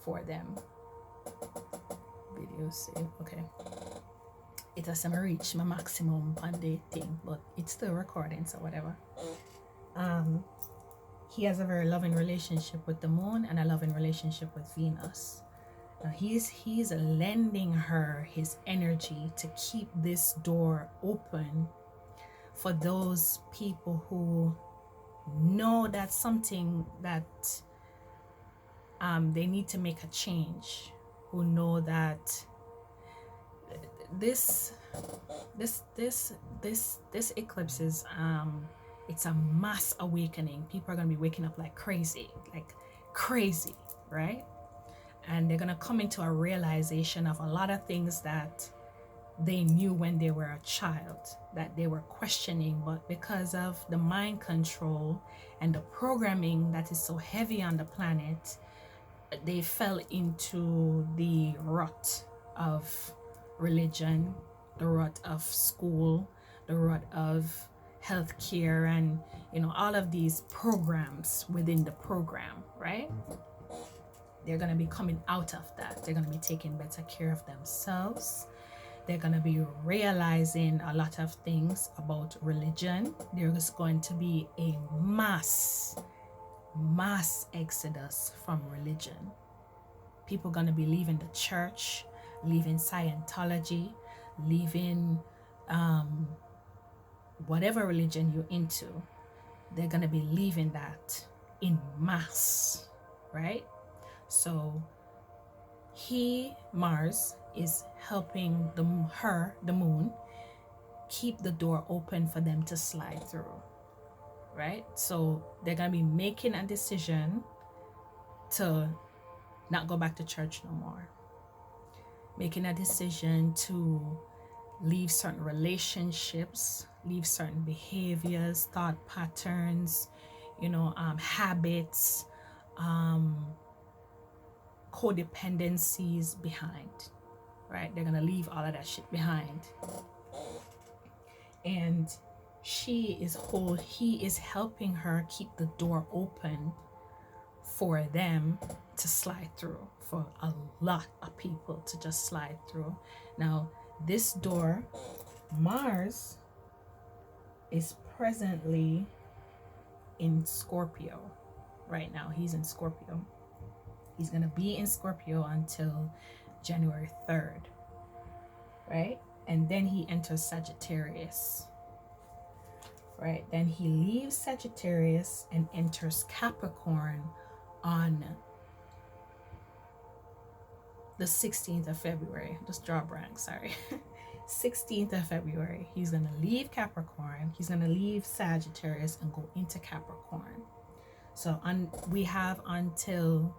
for them. Video save. Okay. It has to reach my maximum on the thing, but it's still recording, so whatever. He has a very loving relationship with the moon and a loving relationship with Venus. Now he's lending her his energy to keep this door open for those people who know that something that they need to make a change, who know that this eclipse is it's a mass awakening. People are gonna be waking up like crazy, right? And they're gonna come into a realization of a lot of things that they knew when they were a child, that they were questioning, but because of the mind control and the programming that is so heavy on the planet, they fell into the rut of religion, the rut of school, the rut of healthcare, and all of these programs within the program, right? They're going to be coming out of that. They're going to be taking better care of themselves. They're going to be realizing a lot of things about religion. There's going to be a mass exodus from religion. People are going to be leaving the church, leaving Scientology, leaving whatever religion you're into. They're going to be leaving that in mass, right? So Mars is helping the moon, keep the door open for them to slide through, right? So they're going to be making a decision to not go back to church no more, making a decision to leave certain relationships, leave certain behaviors, thought patterns, habits, codependencies behind, right? They're gonna leave all of that shit behind. And he is helping her keep the door open for them to slide through, for a lot of people to just slide through. Now, this door, Mars is presently in Scorpio right now. He's in Scorpio. He's going to be in Scorpio until January 3rd, right? And then he enters Sagittarius, right? Then he leaves Sagittarius and enters Capricorn on the 16th of February. Just draw a blank, sorry. 16th of February. He's going to leave Capricorn. He's going to leave Sagittarius and go into Capricorn. So we have until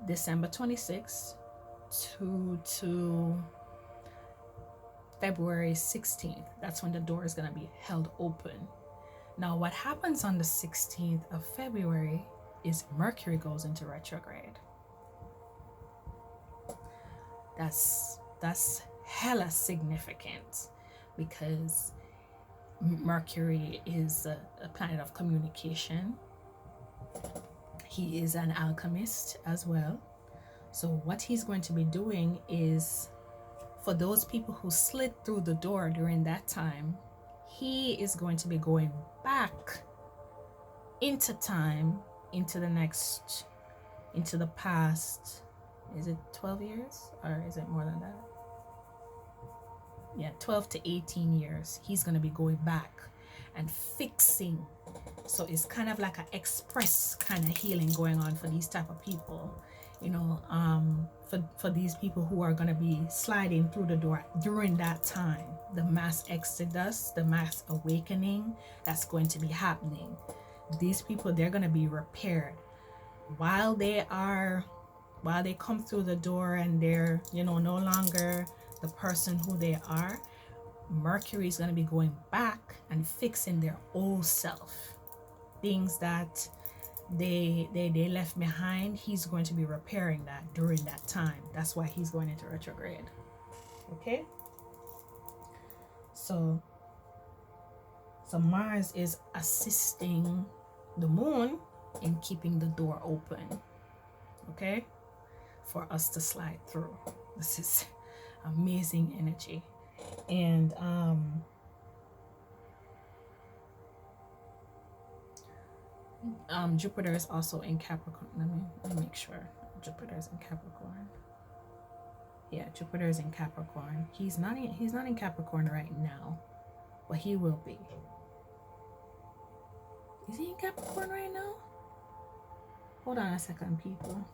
December 26th to February 16th. That's when the door is going to be held open. Now, what happens on the 16th of February is Mercury goes into retrograde. That's hella significant, because Mercury is a planet of communication. He is an alchemist as well. So what he's going to be doing is, for those people who slid through the door during that time, he is going to be going back into time, into the past. Is it 12 years or is it more than that? Yeah, 12 to 18 years. He's going to be going back and fixing. So it's kind of like an express kind of healing going on for these type of people, for these people who are going to be sliding through the door during that time, the mass exodus, the mass awakening that's going to be happening. These people, they're going to be repaired while they come through the door, and they're no longer the person who they are. Mercury is going to be going back and fixing their old self, things that they left behind. He's going to be repairing that during that time. That's why he's going into retrograde. Okay, so Mars is assisting the moon in keeping the door open, okay, for us to slide through. This is amazing energy. And Jupiter is also in Capricorn. Let me make sure. Jupiter is in Capricorn. Yeah, Jupiter is in Capricorn. He's not in Capricorn right now, but he will be. Is he in Capricorn right now? Hold on a second, people.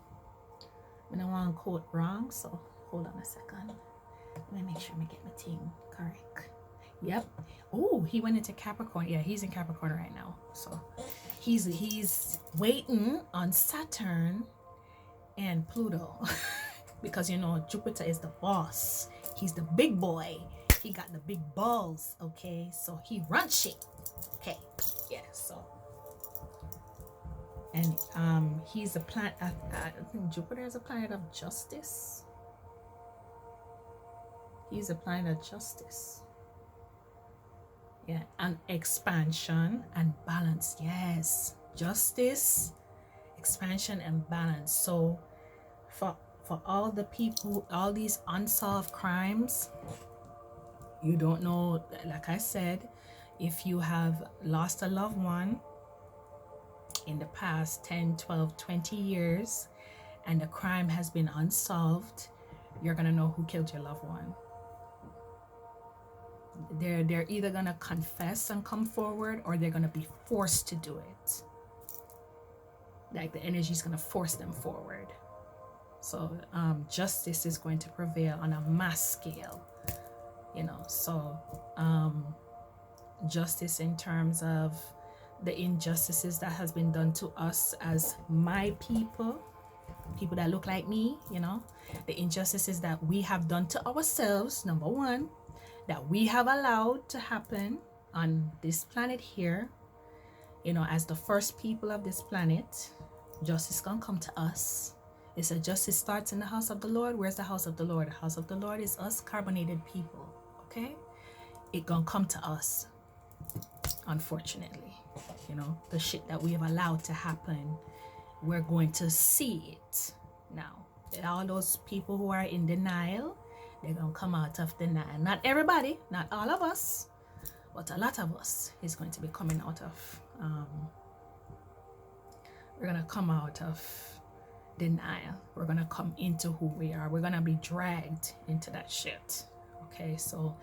I don't want to quote wrong, so hold on a second. Let me make sure I get my thing correct. Yep. Oh, he went into Capricorn. Yeah, he's in Capricorn right now. So he's waiting on Saturn and Pluto. Because you know Jupiter is the boss. He's the big boy. He got the big balls, okay? So he runs shit. Okay. Yeah, so and he's a planet, I think Jupiter is a planet of justice. He's a planet of justice. Yeah, and expansion and balance. Yes, justice, expansion and balance. So for all the people, all these unsolved crimes, you don't know, like I said, if you have lost a loved one in the past 10, 12, 20 years and the crime has been unsolved, you're gonna know who killed your loved one. They're either gonna confess and come forward, or they're gonna be forced to do it. Like the energy is gonna force them forward. So justice is going to prevail on a mass scale, you know. So justice in terms of the injustices that has been done to us as my people that look like me, you know, the injustices that we have done to ourselves, number one, that we have allowed to happen on this planet here, you know, as the first people of this planet. Justice gonna come to us. It said justice starts in the house of the Lord. Where's the house of the Lord? The house of the Lord is us carbonated people, okay? It gonna come to us, unfortunately. You know, the shit that we have allowed to happen, we're going to see it now. All those people who are in denial, they're gonna come out of denial. Not everybody, not all of us, but a lot of us is going to be coming out of we're gonna come out of denial. We're gonna come into who we are. We're gonna be dragged into that shit. Okay, so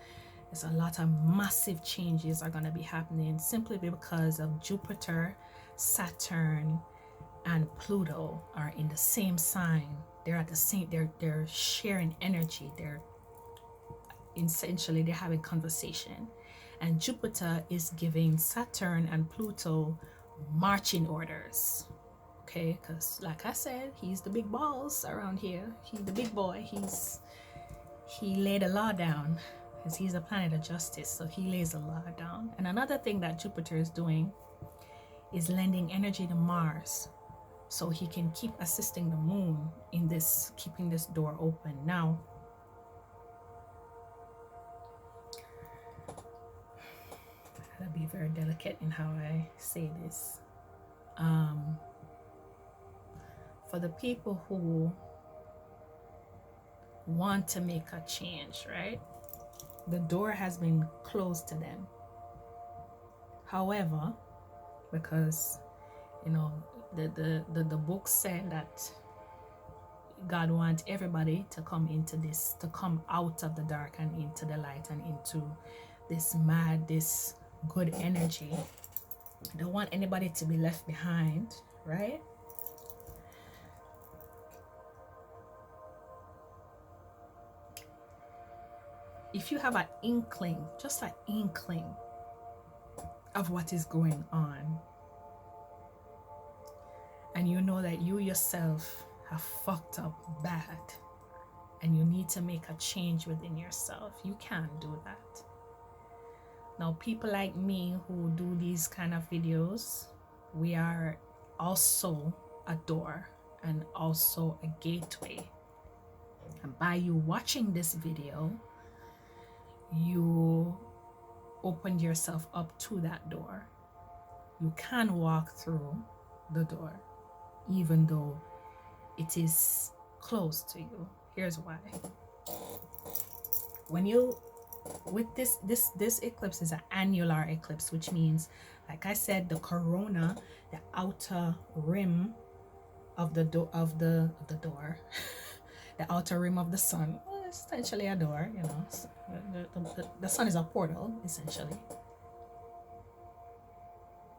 there's a lot of massive changes are gonna be happening simply because of Jupiter, Saturn, and Pluto are in the same sign. They're at the same, they're sharing energy. They're essentially, they're having conversation. And Jupiter is giving Saturn and Pluto marching orders. Okay, because like I said, he's the big balls around here. He's the big boy. He laid a law down, because he's a planet of justice, so he lays a law down. And another thing that Jupiter is doing is lending energy to Mars, so he can keep assisting the moon in this, keeping this door open. Now, I gotta be very delicate in how I say this. For the people who want to make a change, right? The door has been closed to them. However, because you know the book said that God wants everybody to come into this, to come out of the dark and into the light and into this good energy. I don't want anybody to be left behind, right? If you have an inkling, just an inkling of what is going on, and you know that you yourself have fucked up bad, and you need to make a change within yourself, you can do that. Now, people like me who do these kind of videos, we are also a door and also a gateway. And by you watching this video, you opened yourself up to that door. You can walk through the door, even though it is close to you. Here's why. When you, with this eclipse is an annular eclipse, which means, like I said, the corona, the outer rim of the door the outer rim of the sun, well, it's essentially a door, you know. The sun is a portal, essentially.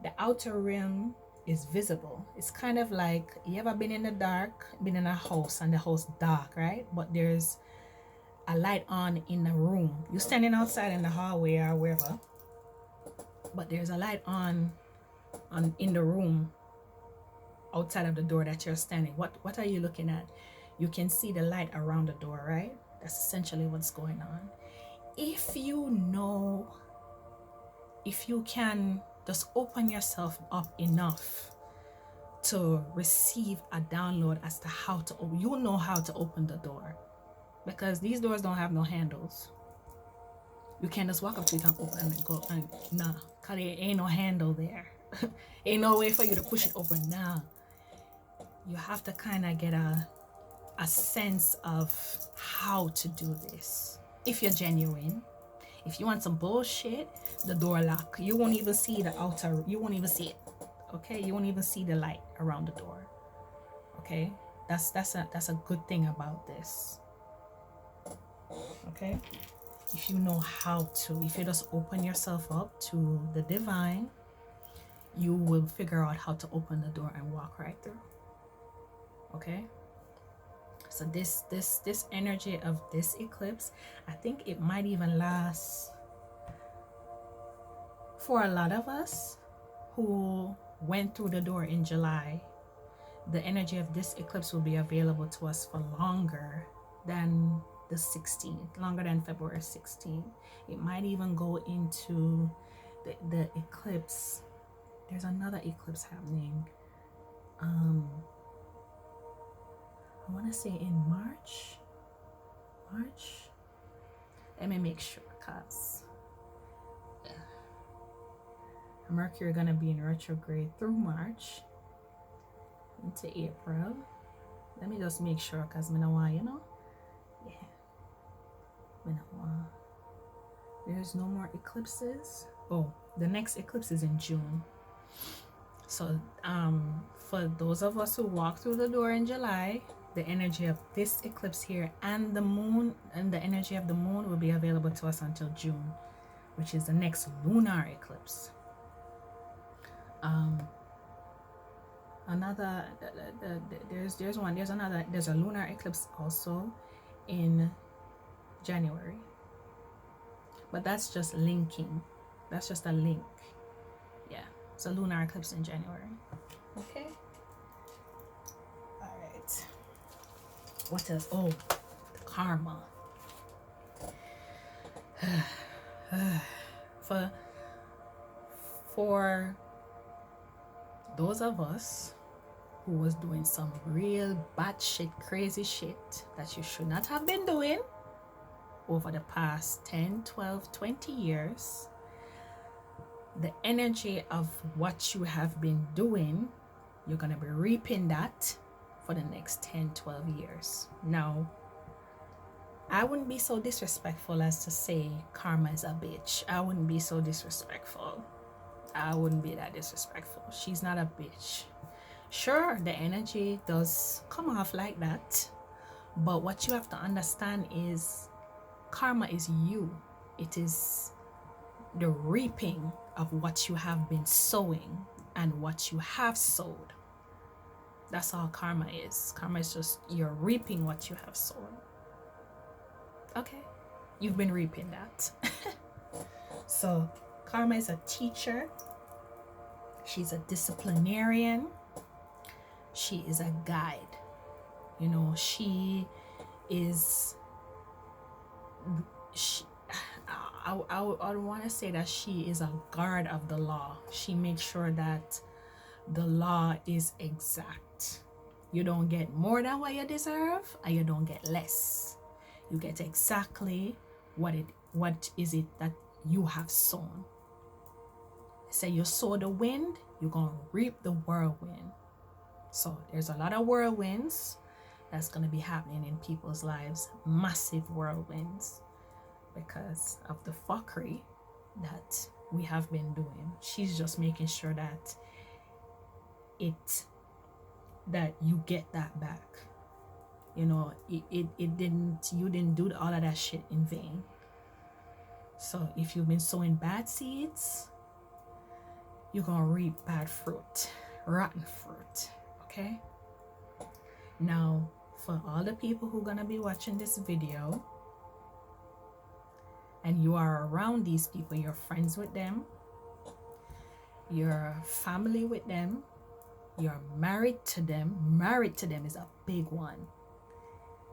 The outer rim is visible. It's kind of like, you ever been in the dark, been in a house and the house dark, right? But there's a light on in the room. You're standing outside in the hallway or wherever, but there's a light on in the room outside of the door that you're standing. What are you looking at? You can see the light around the door, right? That's essentially what's going on. If you know, if you can just open yourself up enough to receive a download as to how to open, you know how to open the door, because these doors don't have no handles. You can't just walk up to it and open and go, and nah, cause there ain't no handle there. Ain't no way for you to push it open. Nah, you have to kind of get a sense of how to do this. If you're genuine, if you want some bullshit, the door lock, you won't even see the outer, you won't even see it. Okay, you won't even see the light around the door. Okay, that's a good thing about this. Okay, if you know how to, if you just open yourself up to the divine, you will figure out how to open the door and walk right through. Okay, so this energy of this eclipse, I think it might even last for a lot of us who went through the door in July. The energy of this eclipse will be available to us for longer than the 16th, longer than February 16th. It might even go into the eclipse. There's another eclipse happening. I want to say in March. Let me make sure, cause Mercury gonna be in retrograde through March into April. Let me just make sure, cause I don't want, you know. Yeah. I don't want. There's no more eclipses. Oh, the next eclipse is in June. So for those of us who walk through the door in July, the energy of this eclipse here and the moon and the energy of the moon will be available to us until June, which is the next lunar eclipse. Another there's a lunar eclipse also in January, but that's just linking. That's just a link. Yeah, it's a lunar eclipse in January. Okay. All right. What else? Oh, the karma. For those of us who was doing some real batshit crazy shit that you should not have been doing over the past 10, 12, 20 years, the energy of what you have been doing, you're going to be reaping that for the next 10, 12 years. Now, I wouldn't be so disrespectful as to say karma is a bitch. I wouldn't be so disrespectful. I wouldn't be that disrespectful. She's not a bitch. Sure, the energy does come off like that, but what you have to understand is karma is you. It is the reaping of what you have been sowing and what you have sowed. That's all karma is. Karma is just you're reaping what you have sown. Okay, you've been reaping that. So karma is a teacher. She's a disciplinarian. She is a guide. You know, she is. I want to say that she is a guard of the law. She makes sure that the law is exact. You don't get more than what you deserve, and you don't get less. You get exactly what is it that you have sown. Say you sow the wind, you're gonna reap the whirlwind. So there's a lot of whirlwinds. that's going to be happening in people's lives. Massive whirlwinds because of the fuckery that we have been doing. She's just making sure that you get that back. You know, you didn't do all of that shit in vain. So if you've been sowing bad seeds, you're gonna reap bad fruit, rotten fruit. Okay? Now, for all the people who are gonna be watching this video and you are around these people, you're friends with them, you're family with them, you're married to them. Married to them is a big one.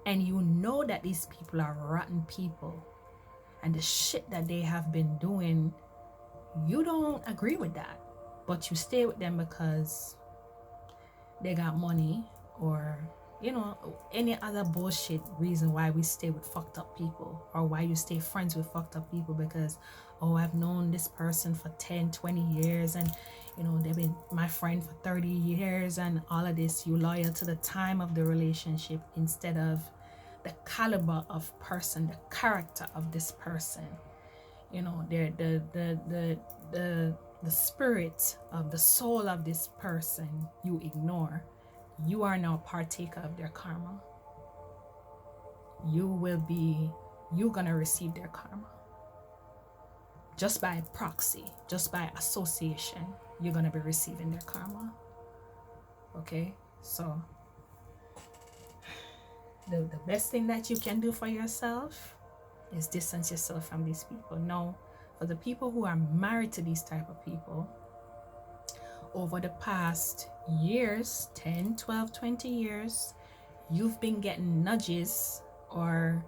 And you know that these people are rotten people and the shit that they have been doing, you don't agree with that, but you stay with them because they got money, or you know, any other bullshit reason why we stay with fucked up people, or why you stay friends with fucked up people because, oh, I've known this person for 10, 20 years and you know, they've been my friend for 30 years and all of this. You loyal to the time of the relationship instead of the caliber of person, the character of this person. You know, the spirit of the soul of this person you ignore. You are now partaker of their karma. You're gonna receive their karma. Just by proxy, just by association, you're gonna be receiving their karma. Okay, so the best thing that you can do for yourself is distance yourself from these people. Now, for the people who are married to these type of people, over the past years, 10, 12, 20 years, you've been getting nudges or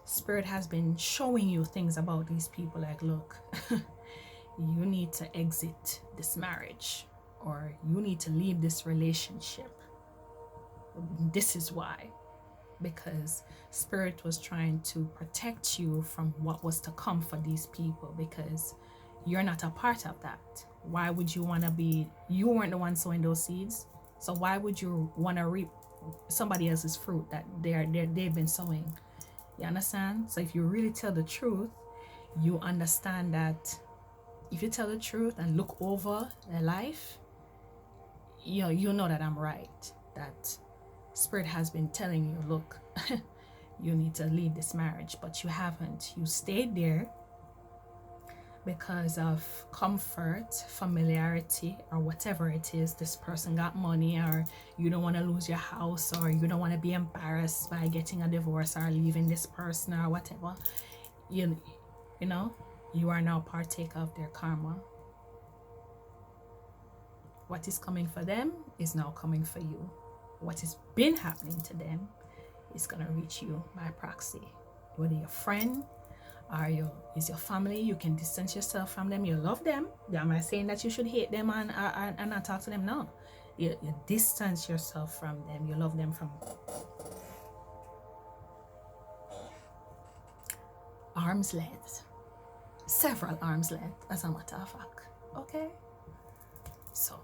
Spirit has been showing you things about these people like, look, you need to exit this marriage, or you need to leave this relationship. This is why. Because Spirit was trying to protect you from what was to come for these people, because you're not a part of that. Why would you want to be? You weren't the one sowing those seeds, so why would you want to reap somebody else's fruit that they've been sowing? You understand? So if you really tell the truth, you understand that if you tell the truth and look over their life, you know that I'm right, that Spirit has been telling you, look, you need to leave this marriage, but you haven't. You stayed there because of comfort, familiarity, or whatever it is. This person got money, or you don't want to lose your house, or you don't want to be embarrassed by getting a divorce or leaving this person or whatever. You know, you are now partaker of their karma. What is coming for them is now coming for you. What has been happening to them is going to reach you by proxy. Whether your friend or is your family, you can distance yourself from them. You love them. Am I saying that you should hate them and not talk to them? No. You distance yourself from them. You love them from arm's length. Several arm's length, as a matter of fact. Okay? So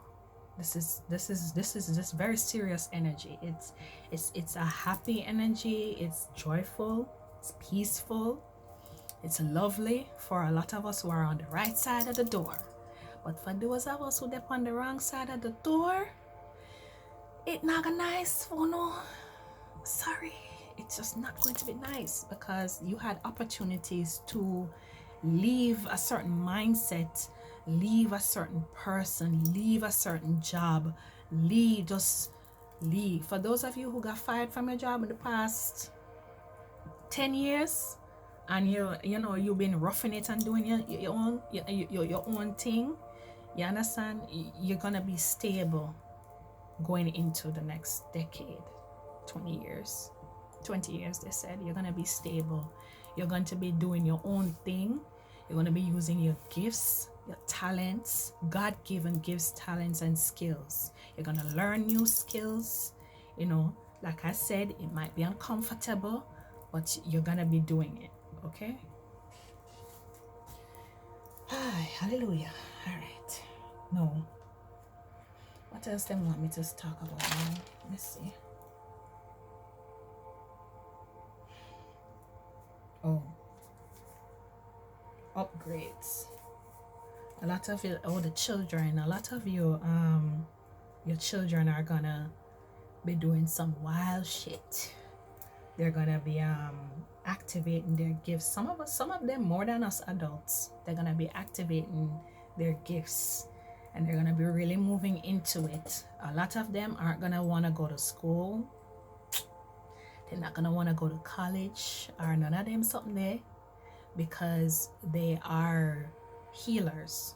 this is very serious energy. It's a happy energy. It's joyful. It's peaceful. It's lovely for a lot of us who are on the right side of the door. But for those of us who are on the wrong side of the door, it's not nice. Oh no, sorry, it's just not going to be nice, because you had opportunities to leave a certain mindset, leave a certain person, leave a certain job, just leave. For those of you who got fired from your job in the past 10 years, and you've been roughing it and doing your own thing, you understand, you're gonna be stable going into the next decade. 20 years they said. You're gonna be stable. You're going to be doing your own thing. You're going to be using your gifts, your talents, God-given gifts, talents, and skills. You're going to learn new skills. Like I said, it might be uncomfortable, but you're going to be doing it. Okay? Hallelujah. All right. No. What else they want me to talk about now? Let me see. Oh, upgrades. A lot of you, the children, a lot of you, your children are gonna be doing some wild shit. They're gonna be activating their gifts. Some of them more than us adults. They're gonna be activating their gifts, and they're gonna be really moving into it. A lot of them aren't gonna want to go to school. They're not gonna want to go to college or none of them something there, because they are healers,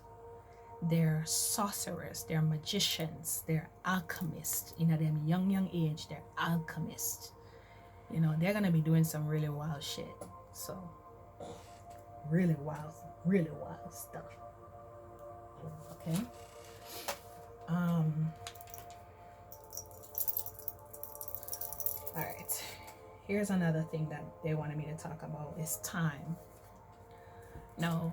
they're sorcerers, they're magicians, they're alchemists. You know, them young age, they're alchemists. You know, they're gonna be doing some really wild shit. So really wild stuff. Okay. All right. Here's another thing that they wanted me to talk about is time. Now,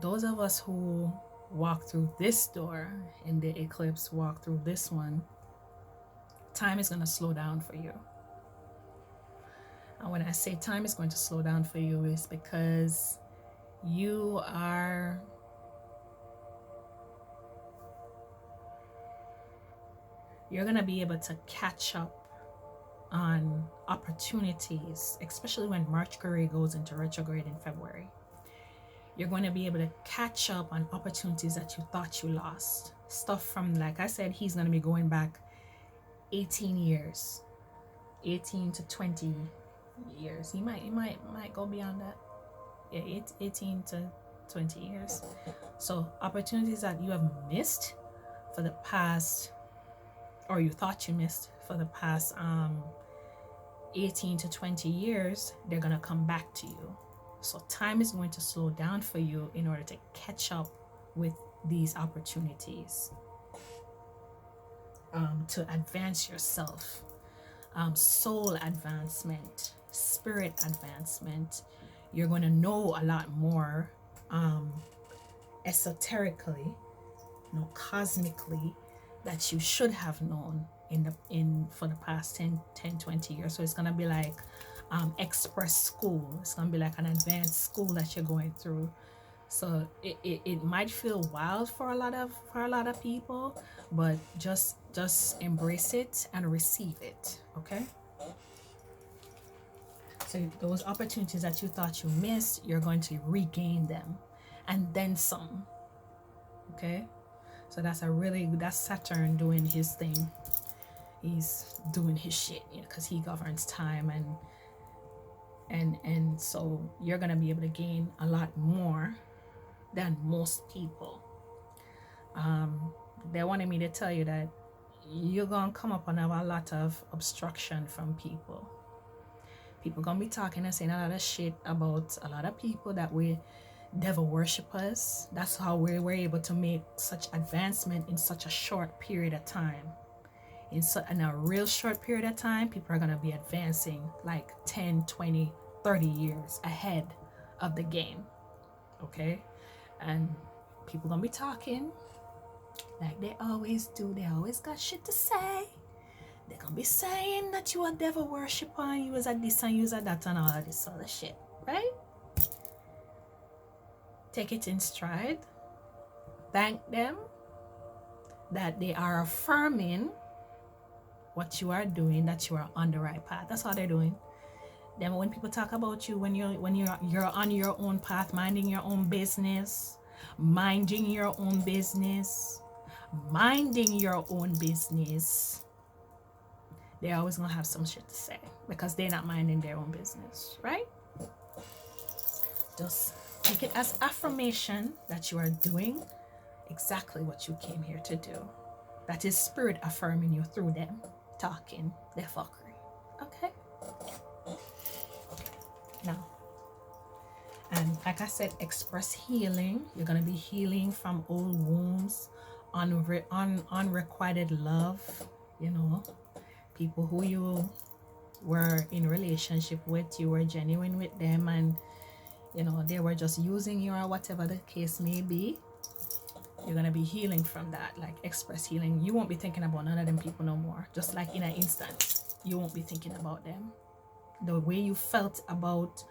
those of us who walk through this door in the eclipse, walk through this one, time is going to slow down for you. And when I say time is going to slow down for you, is because you're going to be able to catch up on opportunities, especially when Mercury goes into retrograde in February. You're going to be able to catch up on opportunities that you thought you lost. Stuff from, like I said, he's going to be going back 18 years, 18 to 20 years. He might go beyond that. Yeah, 18 to 20 years. So opportunities that you have missed for the past, or you thought you missed for the past 18 to 20 years, they're going to come back to you. So time is going to slow down for you in order to catch up with these opportunities, to advance yourself, soul advancement, spirit advancement. You're going to know a lot more esoterically, cosmically, that you should have known for the past 10 20 years. So it's going to be like express school. It's going to be like an advanced school that you're going through. So it might feel wild for a lot of people, but just embrace it and receive it. Okay, so those opportunities that you thought you missed, you're going to regain them and then some. Okay, so that's Saturn doing his thing. He's doing his shit, because he governs time, and so you're gonna be able to gain a lot more than most people. They wanted me to tell you that you're gonna come up on a lot of obstruction from people. People gonna be talking and saying a lot of shit about a lot of people that we devil worshippers. That's how we were able to make such advancement in such a short period of time. In a real short period of time, people are going to be advancing like 10, 20, 30 years ahead of the game. Okay? And people going to be talking like they always do. They always got shit to say. They're going to be saying that you a devil worshiper and you was at this and you was at that and all of this other shit. Right? Take it in stride. Thank them that they are affirming what you are doing, that you are on the right path. That's all they're doing. Then when people talk about you, when you're on your own path, minding your own business, they're always gonna have some shit to say because they're not minding their own business, right? Just take it as affirmation that you are doing exactly what you came here to do. That is spirit affirming you through them talking their fuckery. Okay? Now, and like I said, express healing. You're going to be healing from old wounds, unrequited love, people who you were in relationship with, you were genuine with them, and they were just using you or whatever the case may be. You're gonna be healing from that, like express healing. You won't be thinking about none of them people no more. Just like in an instant, you won't be thinking about them. The way you felt about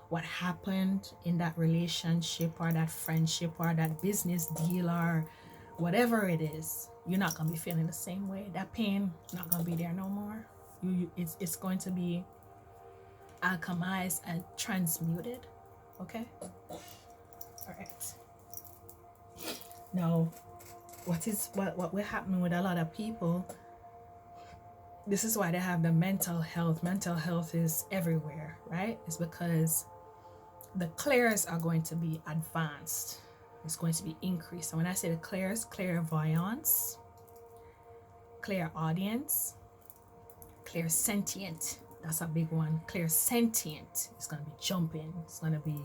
what happened in that relationship or that friendship or that business deal or whatever it is, you're not gonna be feeling the same way. That pain not gonna be there no more. It's going to be alchemized and transmuted. Okay. All right. Now, what will happen with a lot of people? This is why they have the mental health. Mental health is everywhere, right? It's because the clairs are going to be advanced. It's going to be increased. And when I say the clairs, clairvoyance, clairaudience, clairsentient. That's a big one. Clairsentient is going to be jumping. It's going to be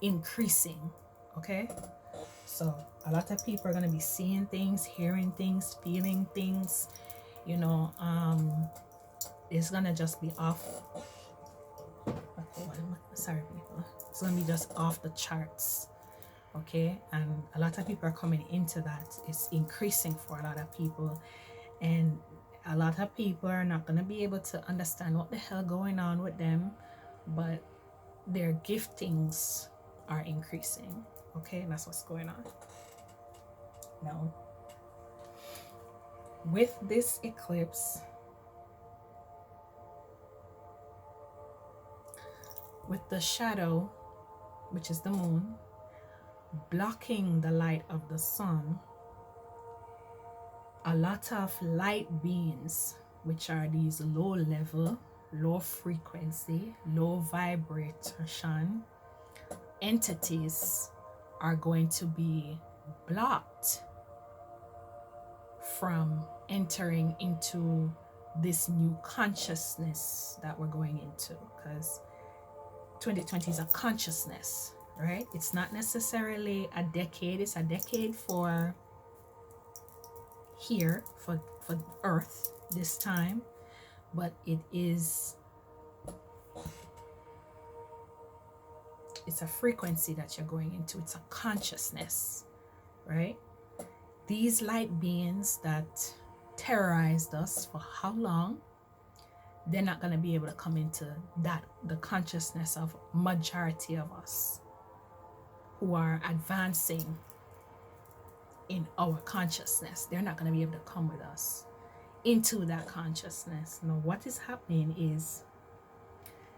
increasing. Okay? So a lot of people are going to be seeing things, hearing things, feeling things. You know, it's going to just be off. Sorry, people. It's going to be just off the charts. Okay? And a lot of people are coming into that. It's increasing for a lot of people. And a lot of people are not going to be able to understand what the hell going on with them, but their giftings are increasing. Okay, and that's what's going on. Now, with this eclipse, with the shadow, which is the moon, blocking the light of the sun, a lot of light beings, which are these low level, low frequency, low vibration entities, are going to be blocked from entering into this new consciousness that we're going into, because 2020 is a consciousness, right? It's not necessarily a decade. It's a decade for here, for Earth this time, but it's a frequency that you're going into. It's a consciousness, right? These light beings that terrorized us for how long, they're not going to be able to come into the consciousness of majority of us who are advancing in our consciousness. They're not going to be able to come with us into that consciousness. Now, what is happening is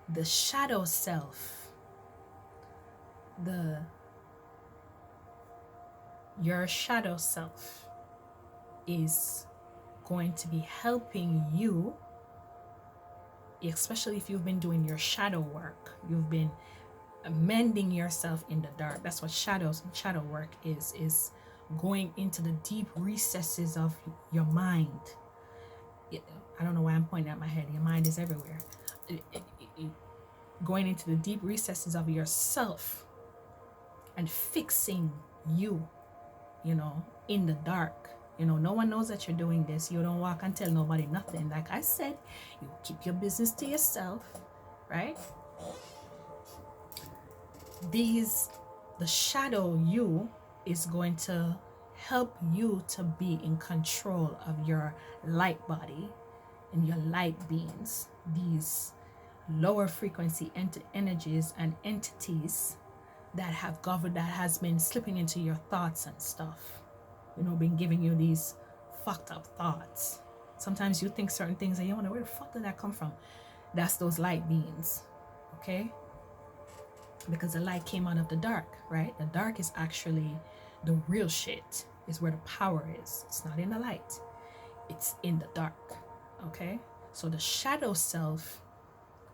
the shadow self, your shadow self is going to be helping you, especially if you've been doing your shadow work. You've been mending yourself in the dark. That's what shadow work is going into the deep recesses of your mind. I don't know why I'm pointing at my head. Your mind is everywhere. Going into the deep recesses of yourself and fixing you, in the dark. No one knows that you're doing this. You don't walk and tell nobody nothing. Like I said, you keep your business to yourself, right? The shadow you is going to help you to be in control of your light body and your light beings. These lower frequency energies and entities that has been slipping into your thoughts and stuff, been giving you these fucked up thoughts. Sometimes you think certain things and you wonder, where the fuck did that come from? That's those light beings, okay? Because the light came out of the dark, right? The dark is actually the real shit, is where the power is. It's not in the light, it's in the dark, okay? So the shadow self,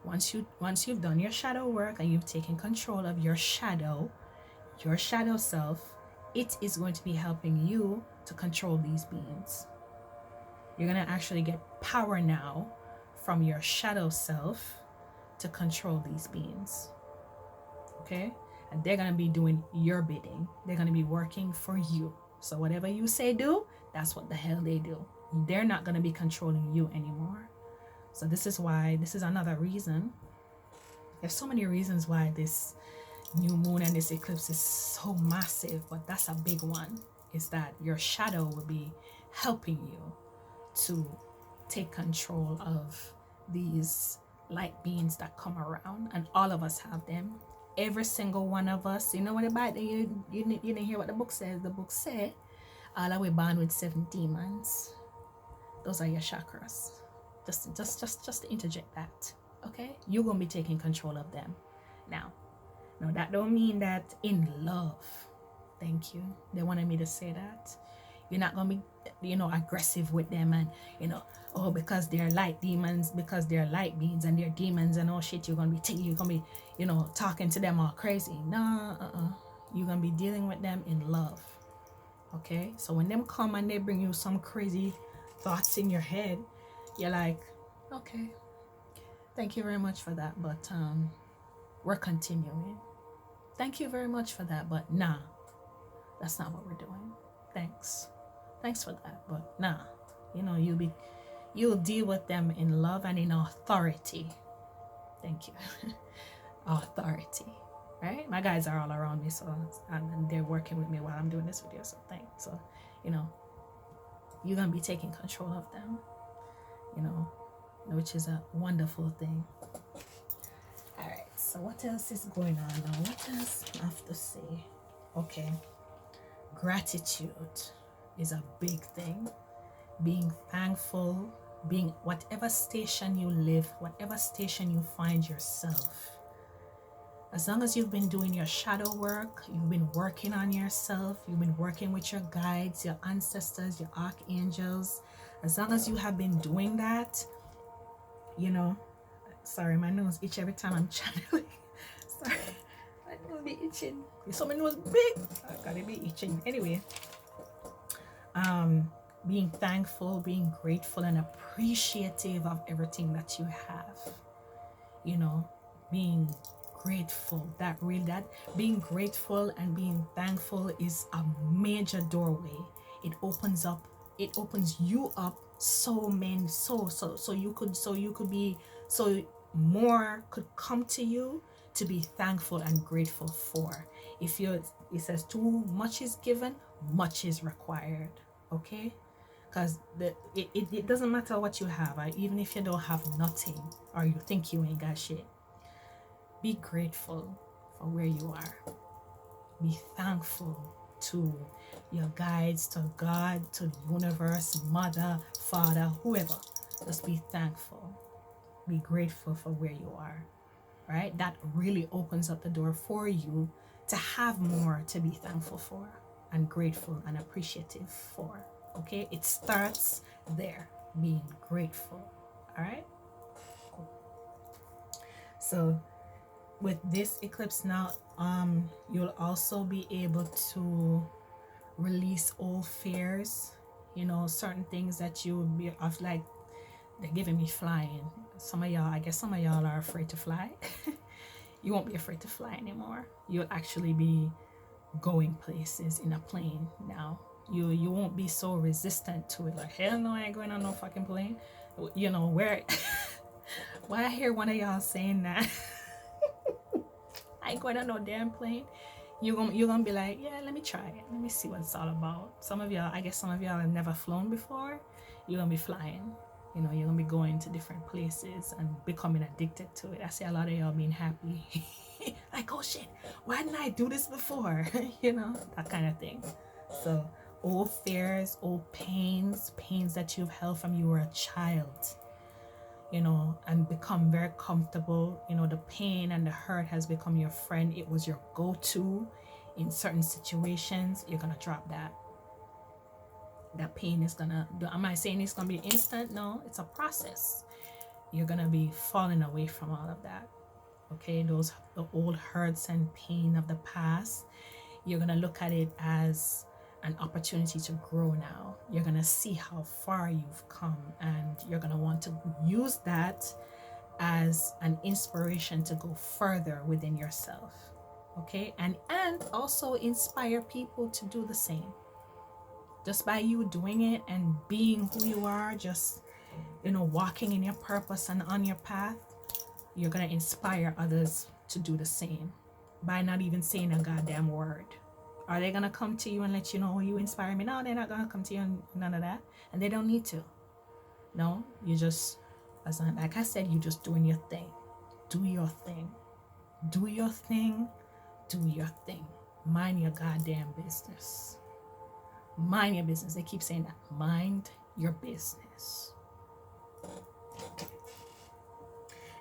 once you've done your shadow work and you've taken control of your shadow self, it is going to be helping you to control these beings. You're going to actually get power now from your shadow self to control these beings, okay? And they're going to be doing your bidding. They're going to be working for you. So whatever you say do, that's what the hell they do. They're not going to be controlling you anymore. So this is another reason. There's so many reasons why this new moon and this eclipse is so massive, but that's a big one. is that your shadow will be helping you to take control of these light beings that come around, and all of us have them. Every single one of us. You know what about you didn't hear what the book says. The book said all are we born with 7 demons. Those are your chakras. Just to interject that. Okay? You're gonna be taking control of them. Now that don't mean that in love. Thank you. They wanted me to say that. You're not gonna be, aggressive with them, and oh, because they're light demons, because they're light beings and they're demons and all shit, you're gonna be talking to them all crazy. No, you're gonna be dealing with them in love. Okay? So when them come and they bring you some crazy thoughts in your head, you're like, okay, thank you very much for that, but we're continuing. Thank you very much for that, but nah, that's not what we're doing. Thanks for that, but nah. You'll deal with them in love and in authority. Thank you. Authority, right? My guys are all around me, so and they're working with me while I'm doing this video, so thanks. So you're gonna be taking control of them, which is a wonderful thing. All right, so what else is going on now? What else I have to say? Okay, gratitude is a big thing. Being thankful, being whatever station you live, whatever station you find yourself, as long as you've been doing your shadow work, you've been working on yourself, you've been working with your guides, your ancestors, your archangels, as long as you have been doing that, sorry, my nose itch every time I'm channeling. Sorry, my nose be itching. So my nose big, I gotta be itching. Anyway, being thankful, being grateful and appreciative of everything that you have, being grateful, that being grateful and being thankful is a major doorway. It opens you up so more could come to you to be thankful and grateful for. It says too much is given, much is required. Okay? Because it doesn't matter what you have, even if you don't have nothing or you think you ain't got shit. Be grateful for where you are. Be thankful to your guides, to God, to the universe, mother, father, whoever. Just be thankful. Be grateful for where you are. Right? That really opens up the door for you to have more to be thankful for and grateful and appreciative for. Okay? It starts there, being grateful. All right? Cool. So with this eclipse now, you'll also be able to release old fears, certain things that you would be of, like, they're giving me flying. Some of y'all are afraid to fly. You won't be afraid to fly anymore. You'll actually be going places in a plane now. You won't be so resistant to it, like, hell no, I ain't going on no fucking plane. Where why I hear one of y'all saying that I ain't going on no damn plane. You're gonna be like, yeah, let me try it. Let me see what it's all about. Some of y'all have never flown before. You're gonna be flying. You're gonna be going to different places and becoming addicted to it. I see a lot of y'all being happy. Like, oh shit, why didn't I do this before? That kind of thing. So old fears, old pains that you've held from you were a child, and become very comfortable. The pain and the hurt has become your friend. It was your go-to in certain situations. You're gonna drop that. That pain is gonna, am I saying it's gonna be instant? No, it's a process. You're gonna be falling away from all of that. Okay, the old hurts and pain of the past, you're gonna look at it as an opportunity to grow now. You're gonna see how far you've come, and you're gonna want to use that as an inspiration to go further within yourself. Okay, and also inspire people to do the same. Just by you doing it and being who you are, just walking in your purpose and on your path, you're gonna inspire others to do the same by not even saying a goddamn word. Are they gonna come to you and let you know, you inspire me? No, they're not gonna come to you and none of that. And they don't need to. No, you just, like I said, you just doing your thing. Do your thing. Do your thing. Do your thing. Mind your goddamn business. Mind your business. They keep saying that. Mind your business.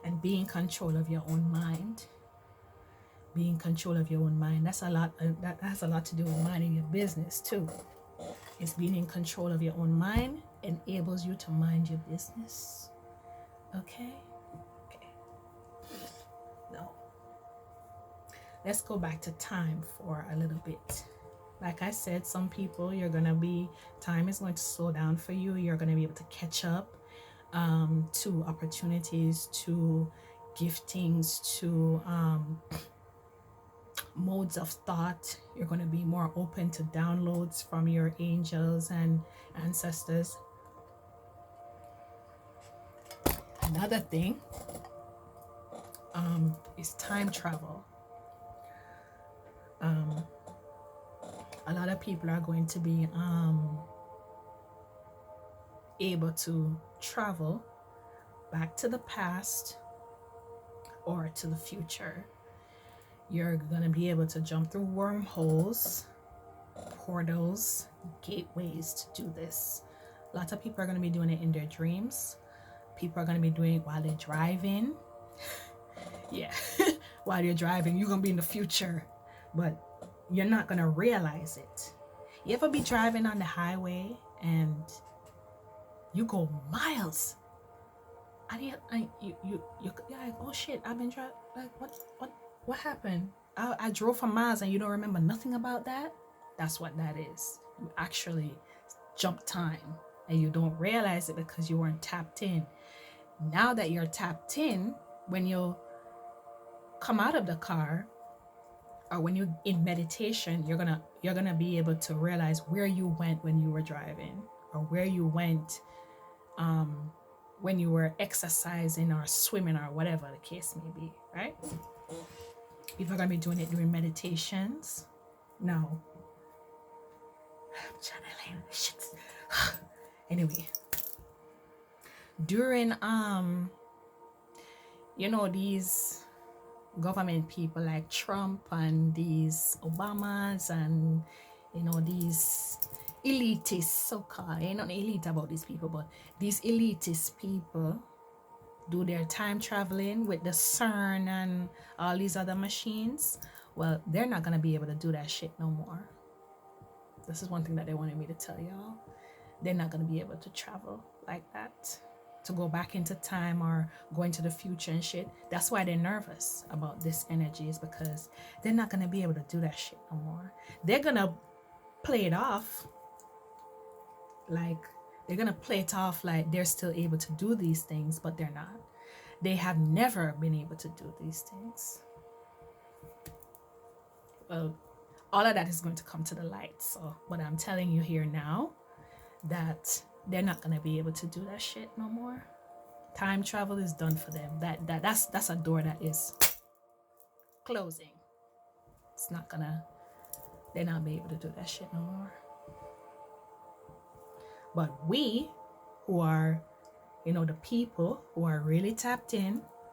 And be in control of your own mind. Be in control of your own mind. That's a lot. That has a lot to do with minding your business too. It's being in control of your own mind enables you to mind your business. Okay. Now, let's go back to time for a little bit. Like I said, some people, time is going to slow down for you. You're going to be able to catch up to opportunities, to giftings, to modes of thought. You're going to be more open to downloads from your angels and ancestors. Another thing is time travel. A lot of people are going to be able to travel back to the past or to the future. You're going to be able to jump through wormholes, portals, gateways to do this. A lot of people are going to be doing it in their dreams. People are going to be doing it while they're driving. Yeah, while you're driving, you're going to be in the future, but you're not going to realize it. You ever be driving on the highway and you go miles and you're like, oh shit, I've been driving, like what happened? I drove for miles and you don't remember nothing about that? That's what that is. You actually jump time and you don't realize it because you weren't tapped in. Now that you're tapped in, when you come out of the car or when you're in meditation, you're gonna be able to realize where you went when you were driving, or where you went when you were exercising or swimming or whatever the case may be, right? People are gonna be doing it during meditations. No. I'm channeling shit. Anyway. During these government people like Trump and these Obamas and these elitist so-called, ain't not elite about these people, but these elitist people do their time traveling with the CERN and all these other machines. Well, they're not gonna be able to do that shit no more. This is one thing that they wanted me to tell y'all. They're not gonna be able to travel like that, to go back into time or go into the future and shit. That's why they're nervous about this energy, is because they're not gonna be able to do that shit no more. They're gonna play it off like they're still able to do these things, but they're not. They have never been able to do these things. Well, all of that is going to come to the light. So what I'm telling you here now, that they're not going to be able to do that shit no more. Time travel is done for them. That's a door that is closing. They're not be able to do that shit no more. But we who are, the people who are really tapped in,